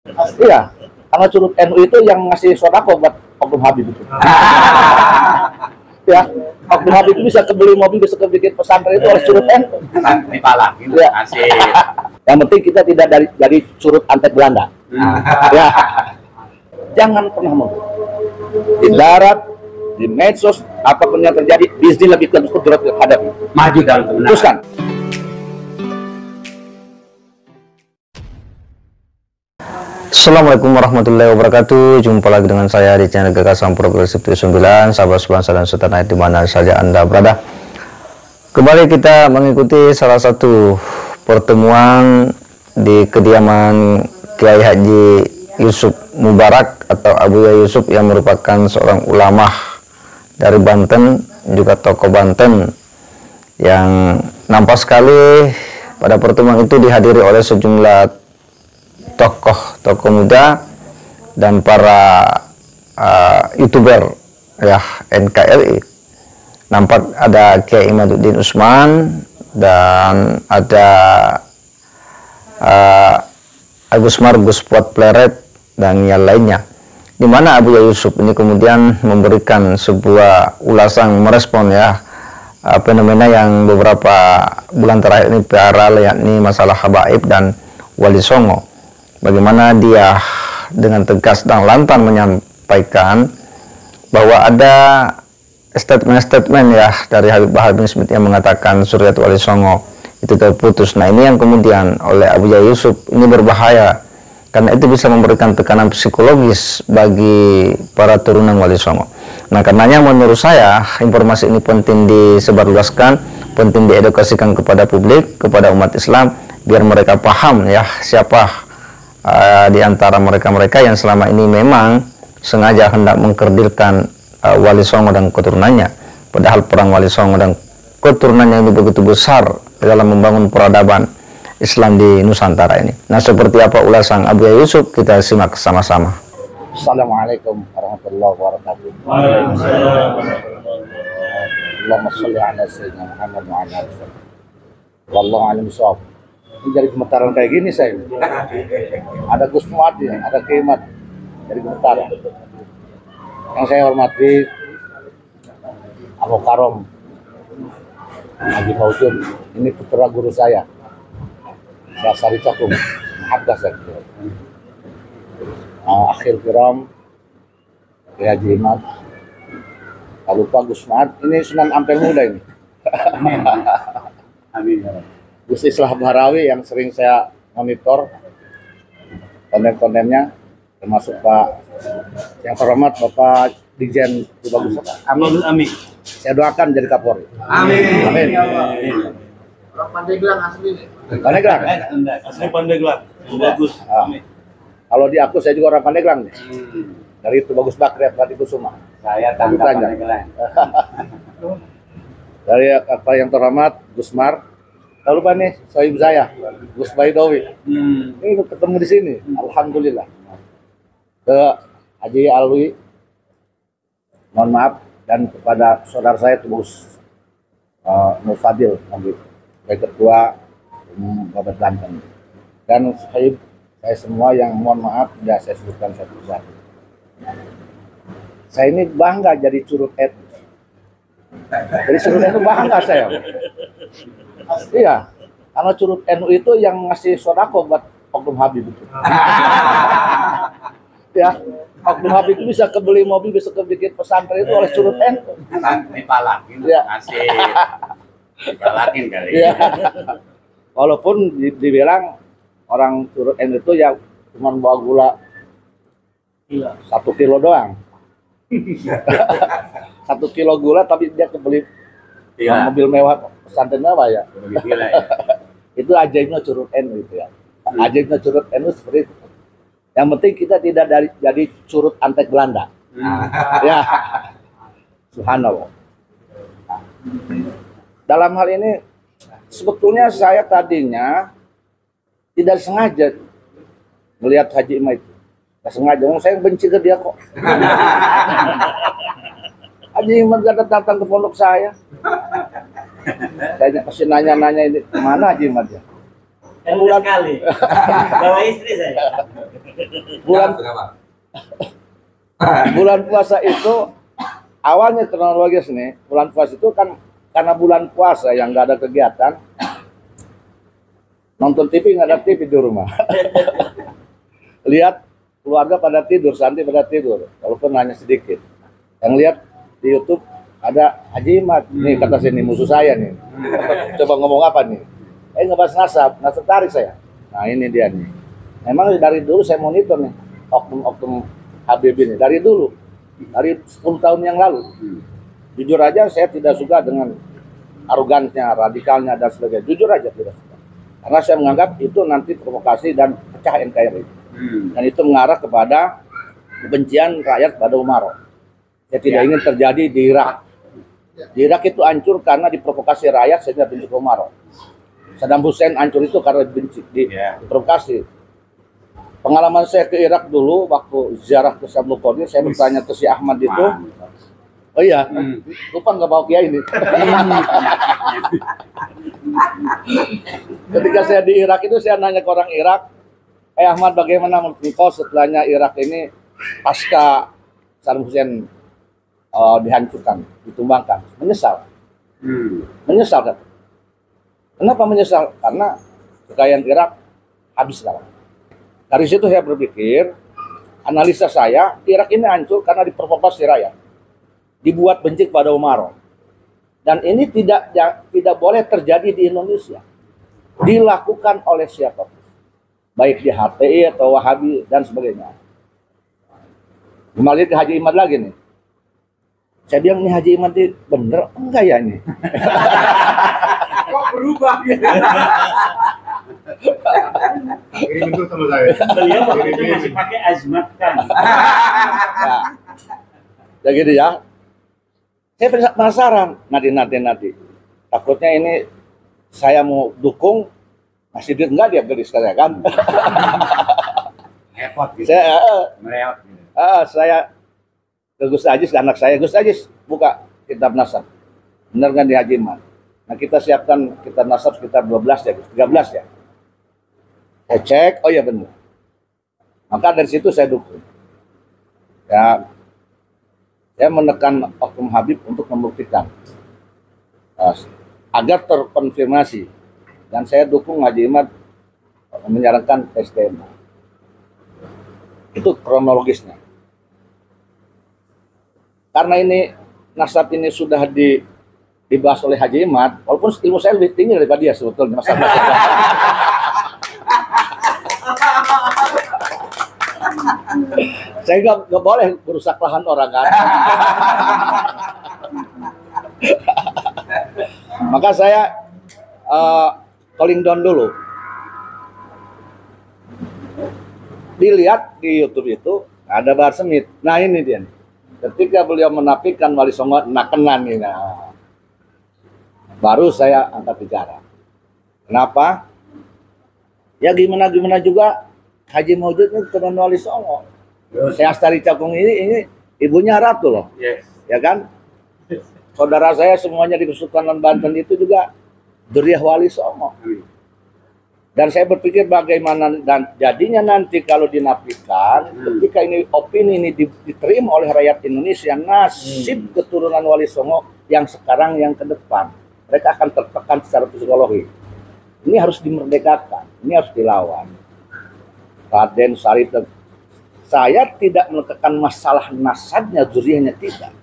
Iya, karena curut NU itu yang ngasih sodako buat Oknum Habib itu. Ya, Oknum Habib itu bisa kebeli mobil, bisa kebikin pesantren itu oleh curut NU. Dipalakin, Ya. asik. Yang penting kita tidak dari curut antek Belanda. Ya, jangan pernah mau di darat, di medsos, apapun yang terjadi, bisnis lebih kudrat hadapi. Maju dalam kebenaran. Teruskan. Assalamualaikum warahmatullahi wabarakatuh. Jumpa lagi dengan saya di channel Gagasan Progresif 9, sahabat sebangsa dan setanah di mana saja Anda berada. Kembali kita mengikuti salah satu pertemuan di kediaman Kiai Haji Yusuf Mubarak atau Abu Yahya Yusuf yang merupakan seorang ulama dari Banten, juga tokoh Banten, yang nampak sekali pada pertemuan itu dihadiri oleh sejumlah tokoh muda dan para YouTuber ya NKRI. Nampak ada Kiai Imaduddin Usman dan ada Agus Margus Puat Pleret dan yang lainnya, di mana Abu Yahya Yusuf ini kemudian memberikan sebuah ulasan merespon ya fenomena yang beberapa bulan terakhir ini viral, yakni masalah habaib dan Wali Songo. Bagaimana dia dengan tegas dan lantang menyampaikan bahwa ada statement-statement ya dari Habib Bahar bin Smith yang mengatakan Suryat Wali Songo itu terputus. Nah, ini yang kemudian oleh Abu Yahya Yusuf ini berbahaya karena itu bisa memberikan tekanan psikologis bagi para turunan Wali Songo. Nah, karenanya menurut saya informasi ini penting disebarluaskan, penting diedukasikan kepada publik, kepada umat Islam, biar mereka paham ya siapa di antara mereka-mereka yang selama ini memang sengaja hendak mengkerdilkan Wali Songo dan keturunannya. Padahal perang Wali Songo dan keturunannya ini begitu besar dalam membangun peradaban Islam di Nusantara ini. Nah, seperti apa ulasan Abu Yahya Yusuf, kita simak sama-sama. Assalamualaikum warahmatullahi wabarakatuh. Allahumma sholli ala sayyidina Muhammad wa ala alihi. Wallahu a'lam bishawab. Ini jadi gemetaran kayak gini saya. Ada Gus Muadi, ada Kemat dari gemetaran. Yang saya hormati Abu Karom Haji Maudud, ini putra guru saya Sari Cakung, Muhaddas saya. Akhir Kiram Haji Imad, tak lupa Gus Muad, ini Sunan Ampel muda ini. Amin. Gus Islah Bahrawi yang sering saya monitor konten-kontennya, termasuk Pak yang terhormat Bapak Dirjen Bagus. Amin. Saya doakan jadi Kapolri. Amin. Amin. Orang Pandeglang asli nih. Pandeglang. Asli Pandeglang. Bagus. Amin. Kalau di aku saya juga orang Pandeglang nih. Dari itu Bagus Bakri Pati Kusuma. Saya tangkap Pandeglang. Dari apa yang terhormat Gusmar. Lalu Pak nih, sohib saya, Gus Baidowi. Ini ketemu di sini, alhamdulillah. Ke Haji Alwi, mohon maaf, dan kepada saudara saya Gus Nur Fadil, sebagai ketua Babat Banten. Dan sohib saya semua yang mohon maaf tidak saya sebutkan satu-satu. Saya ini bangga jadi curut NU. Jadi curut NU bangga saya. Iya, karena curut NU itu yang ngasih sodako buat Oknum Habib itu. Ya, Oknum Habib itu bisa kebeli mobil, bisa kebikin pesantren itu oleh curut NU. Dipalakin, Ya. asik. Dipalakin kali. Ya. Walaupun dibilang orang curut NU itu ya cuma bawa gula 1 kilo doang. 1 kilo gula tapi dia kebeli mobil mewah, pesantren mewah ya. Gila ya. Itu ajaibnya curut NU itu ya. Ajaibnya curut NU seperti itu. Yang penting kita tidak jadi curut antek Belanda. Ya. Subhanallah. Dalam hal ini sebetulnya saya tadinya tidak sengaja melihat Haji Imam itu. Tidak sengaja, saya benci ke dia kok. Haji Imam gak datang ke pondok saya. Saya kasih nanya-nanya ini kemana Haji Imam ya? Mudah sekali. Bawa istri saya. Bulan bulan puasa itu awalnya kronologis nih. Bulan puasa itu kan karena bulan puasa yang nggak ada kegiatan, nonton TV nggak ada TV di rumah. Lihat keluarga pada tidur, Santi pada tidur, walaupun hanya sedikit. Yang lihat di YouTube ada Haji Imad, nih kata sini musuh saya nih. Coba ngomong apa nih? Ngebahas nasab, nggak tertarik saya. Nah ini dia nih. Memang dari dulu saya monitor nih oknum-oknum Habib ini dari dulu, dari 10 tahun yang lalu. Jujur aja saya tidak suka dengan arogansinya, radikalnya dan sebagainya. Jujur aja tidak suka. Karena saya menganggap itu nanti provokasi dan pecah NKRI. Dan itu mengarah kepada kebencian rakyat pada Umaro. Saya tidak ingin terjadi di Irak. Di Irak itu hancur karena diprovokasi rakyat sehingga benci ke Umaro. Saddam Hussein hancur itu karena diprovokasi. Pengalaman saya ke Irak dulu waktu ziarah ke Syamsul Qadir, saya bertanya ke si Ahmad itu, oh iya, lupa nggak bawa kiai ini. Ketika saya di Irak itu saya nanya ke orang Irak, Ahmad bagaimana menurut engkau setelahnya Irak ini pasca Saddam Hussein dihancurkan, ditumbangkan? Menyesal. Menyesal kan? Kenapa menyesal? Karena kekayaan Irak habis sekarang. Dari situ saya berpikir, analisa saya, Irak ini hancur karena diprovokasi rakyat, dibuat benci pada Umaro. Dan ini tidak boleh terjadi di Indonesia. Dilakukan oleh siapapun, baik di HTI atau Wahabi dan sebagainya. Kembali ke Haji Imad lagi nih. Saya bilang ini Haji Imad ini bener enggak ya ini? Kok berubah gitu? Kirimin tuh sama saya. Beliau waktu itu masih pakai azmat kan. Ya gitu ya. Saya penasaran, nanti. Takutnya ini saya mau dukung, masih duit enggak dia beli sekali kan? Repot gitu. Mereot gitu. Saya ke Gus Ajis, anak saya, Gus Ajis buka kitab nasab. Benar kan di Haji Imad? Nah kita siapkan kitab nasab sekitar 12 ya, 13 ya. Saya cek, oh ya benar. Maka dari situ saya dukung. Ya, saya menekan Oknum Habib untuk membuktikan agar terkonfirmasi. Dan saya dukung Haji Imad menyarankan STM. Itu kronologisnya. Karena ini nasab ini sudah dibahas oleh Haji Imad, walaupun ilmu saya lebih tinggi daripada dia sebetulnya nasab-nasab. Saya nggak boleh merusak lahan orang kan. Maka saya calling down dulu. Dilihat di YouTube itu ada Bahar Smith. Nah ini dia. Ketika beliau menafikan Wali Songo nakenan ini, nah, baru saya angkat bicara. Kenapa? Ya gimana juga Haji Maujud ini keturunan Wali Songo. Saya Astari Cakung ini ibunya Ratu loh. Yes. Ya kan? Saudara saya semuanya di Kesultanan Banten itu juga dzurriyyah Wali Songo. Dan saya berpikir bagaimana dan jadinya nanti kalau dinafikan, ketika ini opini ini diterima oleh rakyat Indonesia, nasib keturunan Wali Songo yang sekarang yang ke depan, mereka akan tertekan secara psikologi. Ini harus dimerdekakan, ini harus dilawan. Raden Syarif, saya tidak menekan masalah nasabnya, dzurriyyahnya tidak.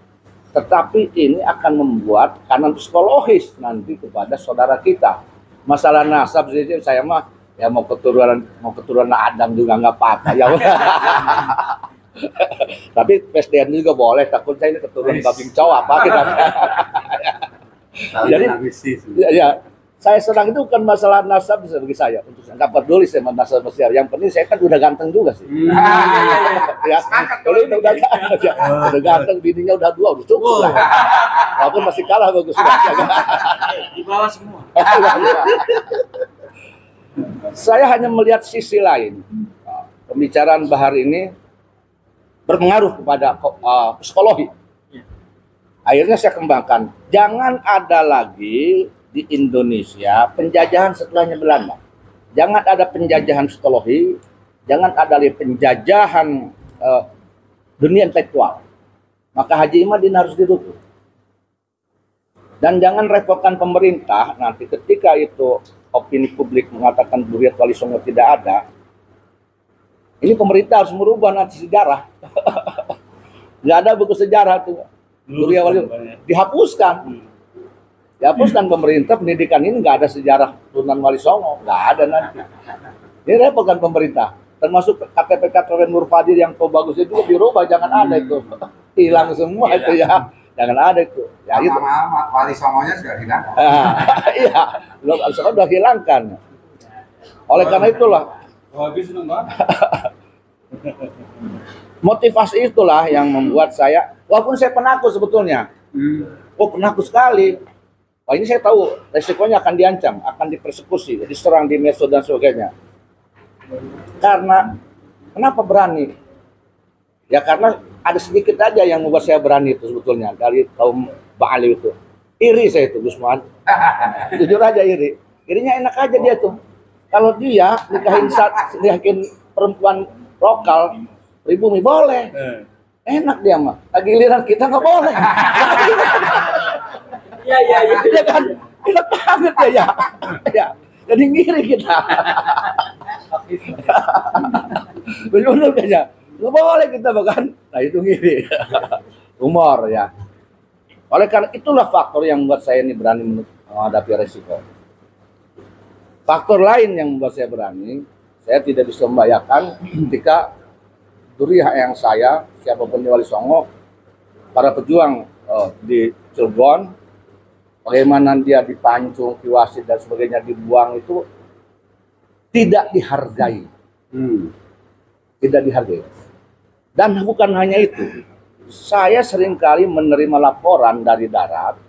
Tetapi ini akan membuat tekanan psikologis nanti kepada saudara kita. Masalah nasab saya mah ya mau keturunan Adam juga nggak apa-apa ya. Tapi PSDN juga boleh, takut saya ini keturunan Babing Cow apa gitu. Jadi ya, saya senang itu bukan masalah nasab bagi saya, untuk nggak peduli saya nasab besar. Yang penting saya kan udah ganteng juga sih. Ya, kalau udah ganteng, bininya udah 2, udah cukup lah. Walaupun masih kalah bagus. Di bawah semua. Saya hanya melihat sisi lain. Pembicaraan Bahar ini berpengaruh kepada psikologi. Akhirnya saya kembangkan, jangan ada lagi di Indonesia penjajahan setelahnya Belanda. Jangan ada penjajahan psikologi, jangan ada lagi penjajahan dunia intelektual. Maka Haji Imadin harus didukung. Dan jangan repotkan pemerintah nanti ketika itu opini publik mengatakan Duriat Wali Songo tidak ada. Ini pemerintah harus merubah nanti sejarah. Nggak ada buku sejarah tuh. Duriat Wali Songo dihapuskan. Dihapuskan pemerintah, pendidikan ini nggak ada sejarah turunan Wali Songo. Nggak ada nanti. Ini repotkan pemerintah. Termasuk KTP Nur Fadil yang bagusnya juga dirubah, jangan ada itu. Hilang semua itu ya. Jangan ada itu. Ya itu. Wali Songonya sudah hilang. Iya, sudah hilangkan. Oleh karena itulah motivasi itulah yang membuat saya, walaupun saya penakut sebetulnya. Oh, penakut sekali. Wah, ini saya tahu resikonya akan diancam, akan dipersekusi, diserang di medsos dan sebagainya. Karena kenapa berani? Ya karena ada sedikit aja yang membuat saya berani itu sebetulnya dari kaum Ba'ali itu. Iri saya itu Gusman. Jujur aja iri. Irinya enak aja dia tuh. Kalau dia nikahin perempuan lokal pribumi boleh. Enak dia mah. Giliran kita nggak boleh. Iya. Ya kan? Enak banget ya. Ya. Jadi ngiri kita. Benar kayaknya. Nggak boleh kita bahkan. Nah itu ngiri. Humor ya. Oleh karena itulah faktor yang membuat saya ini berani menghadapi resiko. Faktor lain yang membuat saya berani, saya tidak bisa membayangkan ketika Duriah yang saya, siapapun di Wali Songo, para pejuang di Cilegon, bagaimana dia dipancung, diwasit dan sebagainya, dibuang itu tidak dihargai. Tidak dihargai. Dan bukan hanya itu, saya seringkali menerima laporan dari darat,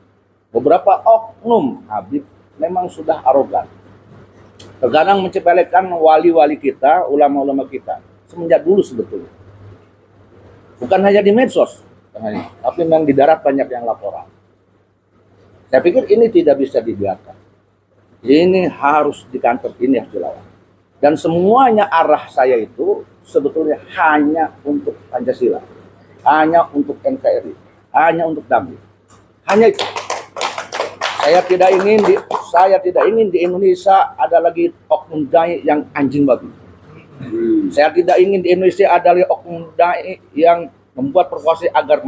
beberapa oknum Habib memang sudah arogan. Terkadang mencepelekan wali-wali kita, ulama-ulama kita, semenjak dulu sebetulnya. Bukan hanya di medsos, tapi memang di darat banyak yang laporan. Saya pikir ini tidak bisa dibiarkan. Ini harus di kantor ini harus dilawan. Dan semuanya arah saya itu sebetulnya hanya untuk Pancasila, hanya untuk NKRI, hanya untuk damai. Hanya itu. Saya tidak ingin di Indonesia ada lagi oknum dai yang anjing babi. Saya tidak ingin di Indonesia ada lagi oknum dai yang membuat provokasi agar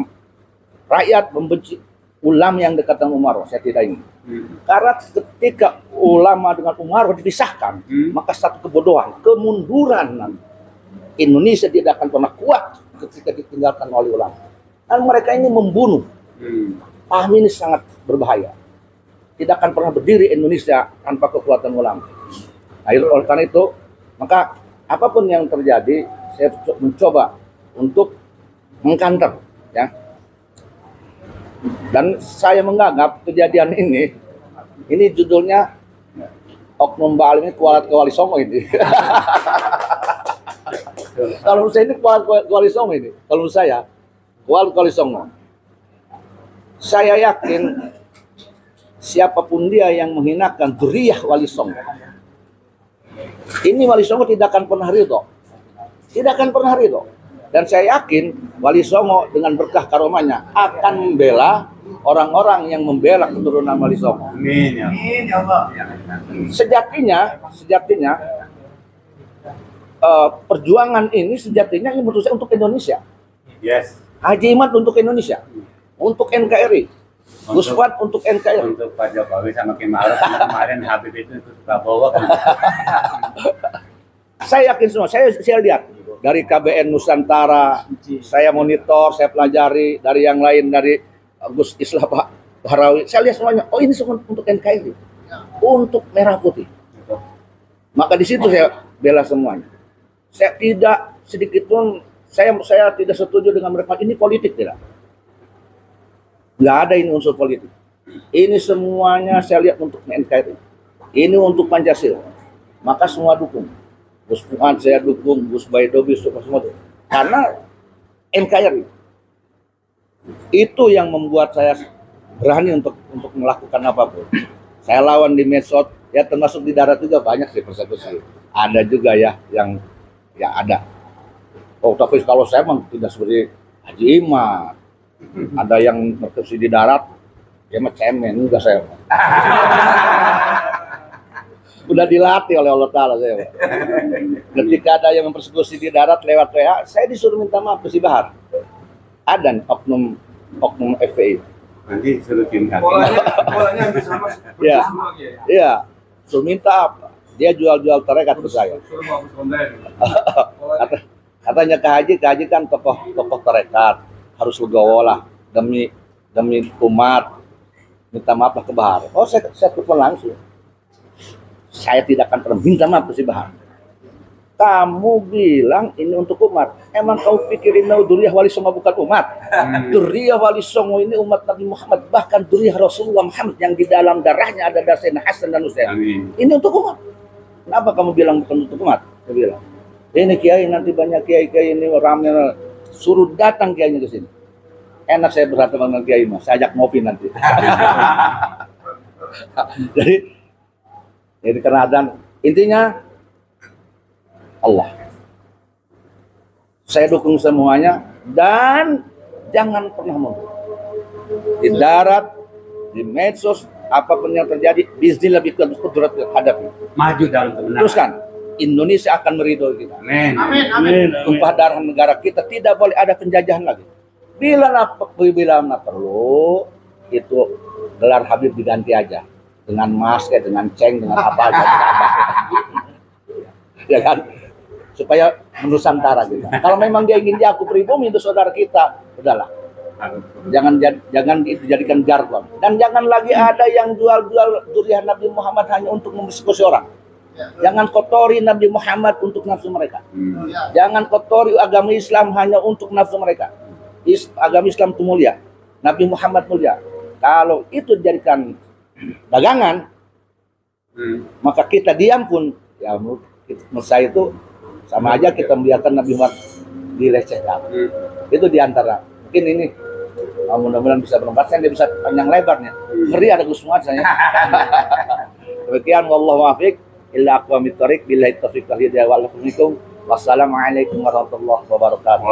rakyat membenci ulama yang dekat dengan Umar. Saya tidak ingin. Karena ketika ulama dengan Umar dipisahkan, maka satu kebodohan, kemunduran Indonesia tidak akan pernah kuat ketika ditinggalkan oleh ulama. Dan mereka ini membunuh. Paham ini sangat berbahaya. Tidak akan pernah berdiri Indonesia tanpa kekuatan ulama. Nah, oleh karena itu, maka apapun yang terjadi, saya mencoba untuk mengkanter, ya. Dan saya menganggap kejadian ini judulnya oknum Ba'ali ini kualat ke Wali Songo ini. Kalau saya ini kualat ke Wali Songo ini, kalau saya kualat ke Wali Songo. Saya yakin siapapun dia yang menghinakan Duriah Wali Songo, ini Wali Songo tidak akan pernah ridho. Tidak akan pernah ridho. Dan saya yakin Wali Songo dengan berkah karomanya akan membela orang-orang yang membela keturunan Wali Songo. Amin ya Allah. Sejatinya perjuangan ini sejatinya ini menurut saya untuk Indonesia. Yes. Haji Imad untuk Indonesia, untuk NKRI, Gus Fuad untuk NKRI. Untuk Pak Jokowi sama Kim Ma'ruf kemarin Habib itu Prabowo. Saya yakin semua, saya lihat dari KBN Nusantara, saya monitor, saya pelajari dari yang lain, dari Gus Islah Pak Bahrawi, saya lihat semuanya. Oh, ini semua untuk NKRI, untuk Merah Putih. Maka di situ saya bela semuanya. Saya tidak sedikit pun saya tidak setuju dengan mereka. Ini politik tidak? Nggak ada ini unsur politik. Ini semuanya saya lihat untuk NKRI. Ini untuk Pancasila. Maka semua dukung. Gus Fuad saya dukung, Gus Baidowi semua itu. Karena NKRI itu yang membuat saya berani untuk melakukan apapun. Saya lawan di medsos, ya termasuk di darat juga banyak sih persekusi. Ada juga ya yang Ya ada. Oh tapi kalau saya memang tidak seperti Haji Imam. Ada yang persekusi di darat, ya mah cemen, enggak saya. Udah dilatih oleh Allah Ta'ala saya. Ketika ada yang mempersekusi di darat lewat WA, saya disuruh minta maaf ke si Bahar. Ada oknum FPI. Nanti suruh tim hakim. Polanya hampir sama. Iya. Semua ya. Iya, suruh minta apa? Dia jual-jual tarekat ke saya. Suruh mau hapus konten. Katanya ke Haji kan tokoh tarekat, harus legowo lah demi umat, minta maaf lah ke Bahar. Oh saya telepon langsung. Saya tidak akan pernah minta maaf ke si Bahar. Kamu bilang ini untuk umat. Emang kau pikirin Duriyah Wali Songo bukan umat? Duriyah Wali Songo ini umat Nabi Muhammad, bahkan Duriyah Rasulullah Muhammad yang di dalam darahnya ada Sayyidina Hasan dan Husain. Ini untuk umat. Kenapa kamu bilang bukan untuk umat? Saya bilang, ini kiai nanti banyak kiai ini ramai, suruh datang kiainya ke sini. Enak saya berantem dengan kiai mas, saya ajak ngopi nanti. Jadi karena ada intinya Allah. Saya dukung semuanya dan jangan pernah mundur. Di darat, di medsos, apapun yang terjadi, bismillah bikul kudrat hadapi. Maju dalam kebenaran. Teruskan, Indonesia akan meridhoi kita. Amin. Tumpah darah negara kita tidak boleh ada penjajahan lagi. Bila perlu, itu gelar Habib diganti aja dengan mas, dengan ceng, dengan apa aja. Ya kan? Supaya menusantara gitu. Kalau memang dia ingin diaku pribumi itu saudara kita, udahlah. Jangan itu jadikan jargon. Dan jangan lagi ada yang jual-jual Duriyah Nabi Muhammad hanya untuk mempersekusi orang. Jangan kotori Nabi Muhammad untuk nafsu mereka. Jangan kotori agama Islam hanya untuk nafsu mereka. Agama Islam itu mulia, Nabi Muhammad mulia. Kalau itu dijadikan dagangan, maka kita diam pun, ya menurut saya itu sama aja kita membiarkan Nabi Muhammad dilecehkan. Itu diantara. Mungkin ini mudah-mudahan bisa bermanfaat. Saya bisa panjang lebarnya. Ngeri ada Gus Muhammad saya. Demikian wallahu muwaffiq illa aqwamit thoriq billahi taufiq wal hidayah wal Wassalamualaikum warahmatullahi wabarakatuh.